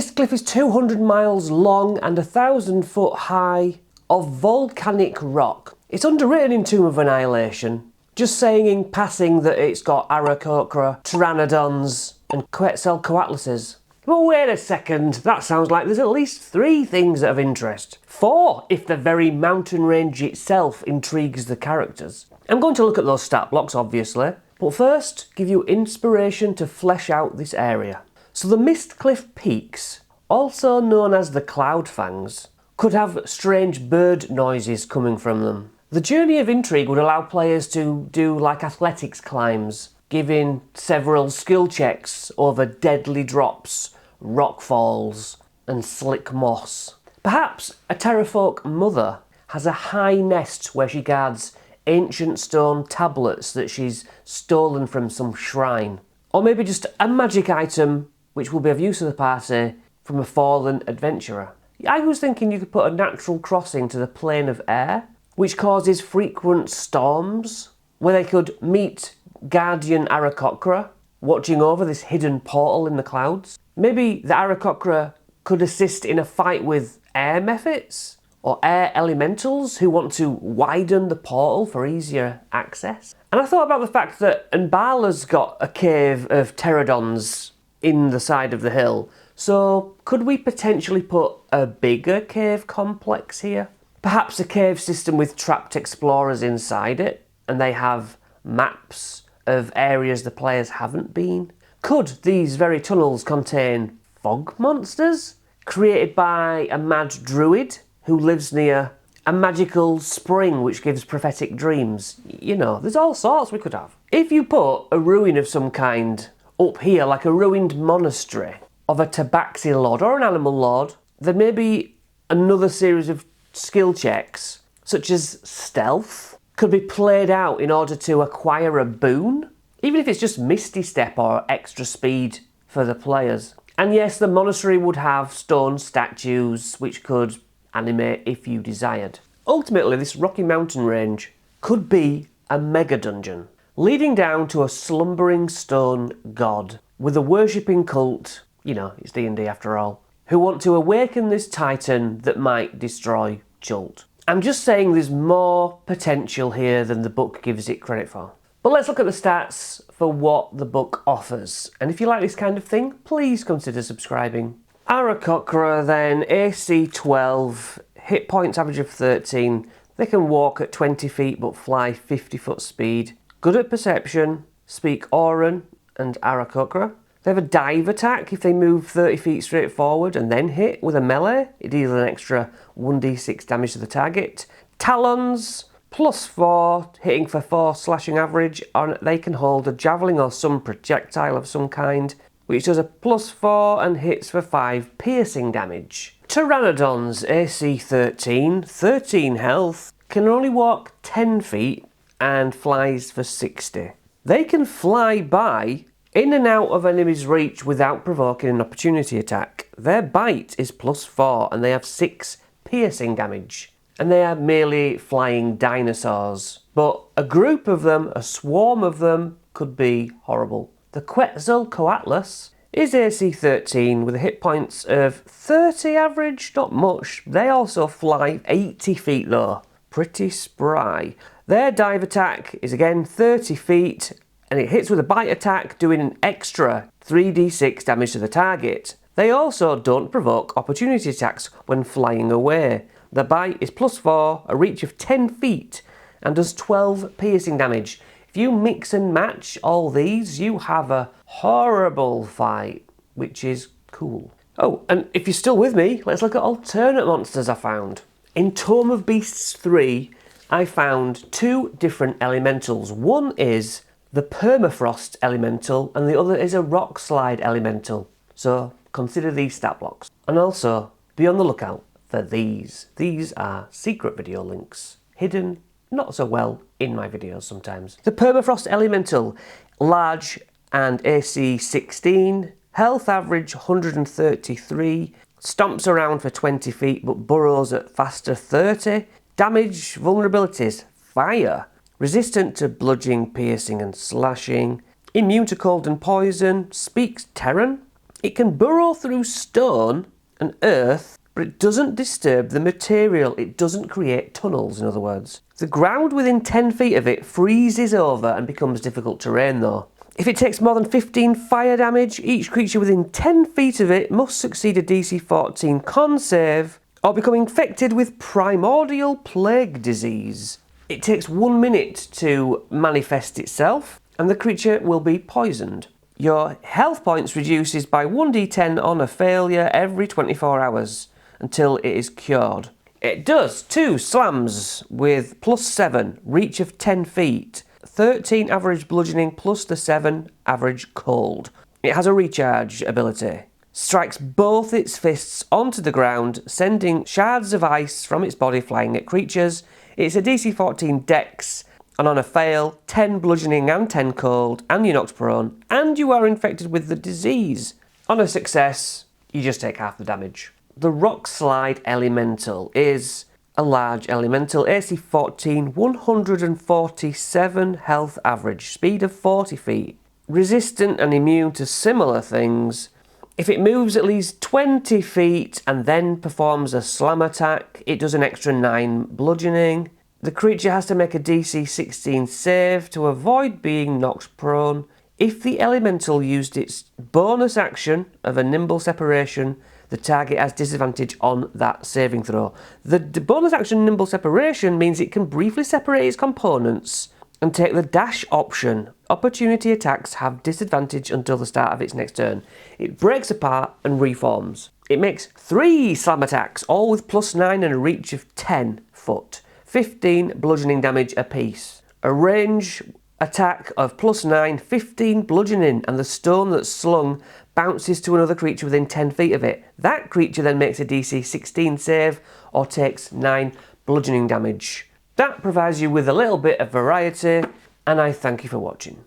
Mistcliff is 200 miles long and 1,000 foot high of volcanic rock. It's underwritten in Tomb of Annihilation, just saying in passing that it's got Aarakocra, Pteranodons and Quetzalcoatluses. But wait a second, that sounds like there's at least 3 things of interest. 4 if the very mountain range itself intrigues the characters. I'm going to look at those stat blocks obviously, but first give you inspiration to flesh out this area. So the Mistcliff Peaks, also known as the Cloud Fangs, could have strange bird noises coming from them. The journey of intrigue would allow players to do like athletics climbs, giving several skill checks over deadly drops, rock falls and slick moss. Perhaps a Terrafolk mother has a high nest where she guards ancient stone tablets that she's stolen from some shrine. Or maybe just a magic item which will be of use to the party from a fallen adventurer. I was thinking you could put a natural crossing to the plane of air, which causes frequent storms, where they could meet Guardian Aarakocra, watching over this hidden portal in the clouds. Maybe the Aarakocra could assist in a fight with air mephits, or air elementals who want to widen the portal for easier access. And I thought about the fact that N'Bala's got a cave of pterodons in the side of the hill, so could we potentially put a bigger cave complex here? Perhaps a cave system with trapped explorers inside it, and they have maps of areas the players haven't been? Could these very tunnels contain fog monsters created by a mad druid who lives near a magical spring which gives prophetic dreams? You know, there's all sorts we could have. If you put a ruin of some kind up here, like a ruined monastery of a tabaxi lord or an animal lord, there may be another series of skill checks, such as stealth, could be played out in order to acquire a boon, even if it's just Misty Step or extra speed for the players. And yes, the monastery would have stone statues which could animate if you desired. Ultimately, this Rocky Mountain range could be a mega dungeon, leading down to a slumbering stone god with a worshipping cult, you know, it's D&D after all, who want to awaken this titan that might destroy Chult. I'm just saying there's more potential here than the book gives it credit for. But let's look at the stats for what the book offers. And if you like this kind of thing, please consider subscribing. Aarakocra then, AC 12, hit points average of 13. They can walk at 20 feet but fly 50 foot speed. Good at perception, speak Auran and Aarakocra. They have a dive attack if they move 30 feet straight forward and then hit with a melee. It deals an extra 1d6 damage to the target. Talons, +4, hitting for 4 slashing average, and they can hold a javelin or some projectile of some kind, which does a +4 and hits for 5 piercing damage. Pteranodons, AC 13, 13 health, can only walk 10 feet and flies for 60. They can fly by in and out of enemy's reach without provoking an opportunity attack. Their bite is +4 and they have 6 piercing damage. And they are merely flying dinosaurs. But a group of them, a swarm of them, could be horrible. The Quetzalcoatlus is AC 13 with a hit points of 30 average, not much. They also fly 80 feet though. Pretty spry. Their dive attack is again 30 feet and it hits with a bite attack, doing an extra 3d6 damage to the target. They also don't provoke opportunity attacks when flying away. The bite is +4, a reach of 10 feet, and does 12 piercing damage. If you mix and match all these, you have a horrible fight, which is cool. Oh, and if you're still with me, let's look at alternate monsters I found. In Tomb of Beasts 3, I found 2 different elementals. One is the permafrost elemental and the other is a rock slide elemental. So consider these stat blocks. And also be on the lookout for these. These are secret video links, hidden not so well in my videos sometimes. The permafrost elemental, large and AC 16, health average 133, stomps around for 20 feet but burrows at faster 30, damage vulnerabilities, fire, resistant to bludgeoning, piercing and slashing, immune to cold and poison, speaks Terran, It can burrow through stone and earth, but it doesn't disturb the material. It doesn't create tunnels, in other words. The ground within 10 feet of it freezes over and becomes difficult terrain though. If it takes more than 15 fire damage, each creature within 10 feet of it must succeed a DC 14 con save or become infected with primordial plague disease. It takes 1 minute to manifest itself, and the creature will be poisoned. Your health points reduces by 1d10 on a failure every 24 hours until it is cured. It does 2 slams with +7, reach of 10 feet, 13 average bludgeoning plus the 7 average cold. It has a recharge ability. Strikes both its fists onto the ground, sending shards of ice from its body flying at creatures. It's a DC 14 dex, and on a fail, 10 bludgeoning and 10 cold, and you're knocked prone, and you are infected with the disease. On a success, you just take half the damage. The Rock Slide Elemental is a large elemental, AC 14, 147 health average, speed of 40 feet, resistant and immune to similar things. If it moves at least 20 feet and then performs a slam attack, it does an extra 9 bludgeoning. The creature has to make a DC 16 save to avoid being knocked prone. If the elemental used its bonus action of a nimble separation, the target has disadvantage on that saving throw. The bonus action nimble separation means it can briefly separate its components and take the dash option. Opportunity attacks have disadvantage until the start of its next turn. It breaks apart and reforms. It makes 3 slam attacks, all with +9 and a reach of 10 foot. 15 bludgeoning damage apiece. A range attack of +9, 15 bludgeoning, and the stone that's slung bounces to another creature within 10 feet of it. That creature then makes a DC 16 save or takes 9 bludgeoning damage. That provides you with a little bit of variety, and I thank you for watching.